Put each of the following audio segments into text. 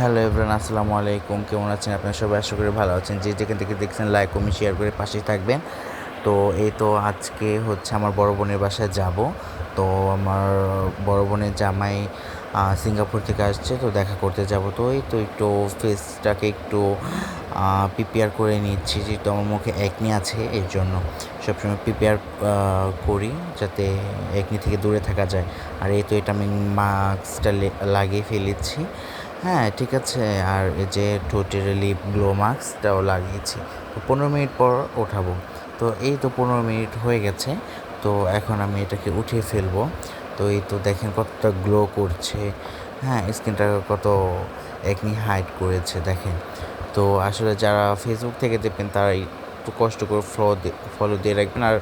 Hello everyone, আসসালামু আলাইকুম। কেমন আছেন আপনারা সবাই? আশা করি ভালো আছেন। যে যেখান থেকে দেখছেন লাইক কমেন্ট শেয়ার করে পাশেই থাকবেন। তো এই তো আজকে হচ্ছে আমার বড় বোনের বাসায় যাব। তো আমার বড় বোনের জামাই সিঙ্গাপুর থেকে আসছে, তো দেখা করতে যাব। তো এই তো একটু ফেসটাকে একটু প্রিপেয়ার করে নিচ্ছি, যেহেতু আমার মুখে একনি আছে এর জন্য সবসময় প্রিপেয়ার করি যাতে একনি থেকে দূরে থাকা যায়। আর এই তো এটা আমি মাস্কটা লাগিয়ে ফেলেছি। হ্যাঁ, ঠিক আছে। আর এই যে ঠোঁটের লিপ গ্লো মাস্কটাও লাগিয়েছি। তো 15 মিনিট পর ওঠাবো। তো এই তো 15 মিনিট হয়ে গেছে। তো এখন আমি এটাকে উঠিয়ে ফেলবো। তো এই তো দেখেন কতটা গ্লো করছে। হ্যাঁ, স্কিনটা কত একনি হাইড করেছে দেখেন। তো আসলে যারা ফেসবুক থেকে দেখবেন তারা একটু কষ্ট করে ফলো দিয়ে রাখবেন, আর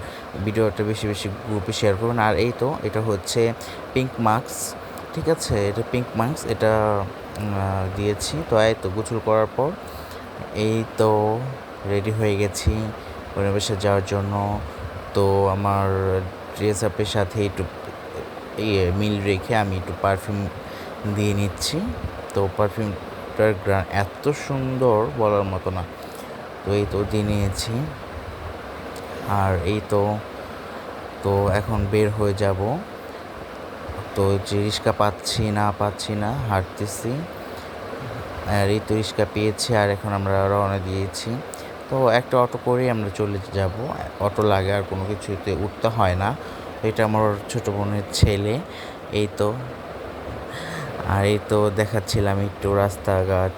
ভিডিওটা বেশি বেশি গ্রুপে শেয়ার করবেন। আর এই তো এটা হচ্ছে পিঙ্ক মাস্ক, ঠিক আছে। এটা পিঙ্ক মাস্ক, এটা দিয়েছি। তো এই তো গোসল করার পর এই তো রেডি হয়ে গেছি পরিবেশে যাওয়ার জন্য। তো আমার ড্রেস আপের সাথে একটু মিল রেখে আমি একটু পারফিউম দিয়ে নিচ্ছি। তো পারফিউমটার গ্রান এত সুন্দর বলার মতো না। তো এই তো দিয়ে নিয়েছি। আর এই তো তো এখন বের হয়ে যাব। তো যে রিক্সা পাচ্ছি না হাঁটতেছি। আর এই তো রিক্সা পেয়েছি, আর এখন আমরা রওনা দিয়েছি। তো একটা অটো করেই আমরা চলে যাব। অটো লাগে, আর কোনো কিছুতে উঠতে হয় না। এটা আমার ছোটো বোনের ছেলে। এই তো আর এই তো দেখাচ্ছিলাম একটু রাস্তাঘাট।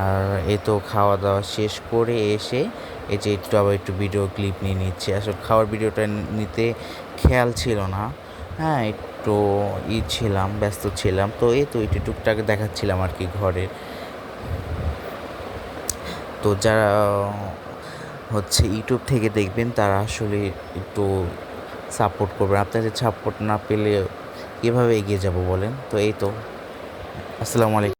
আর এই তো খাওয়া দাওয়া শেষ করে এসে এই যে একটু আবার একটু ভিডিও ক্লিপ নিয়ে নিচ্ছি। আসলে খাওয়ার ভিডিওটা নিতে খেয়াল ছিল না। হ্যাঁ, একটু ছিলাম, ব্যস্ত ছিলাম। তো এই তো একটু টুকটাক দেখাচ্ছিলাম আর কি ঘরের। তো যারা হচ্ছে ইউটিউব থেকে দেখবেন তারা আসলে একটু সাপোর্ট করবেন। আপনাদের সাপোর্ট না পেলে কীভাবে এগিয়ে যাব বলেন? তো এই তো, আসসালামু আলাইকুম।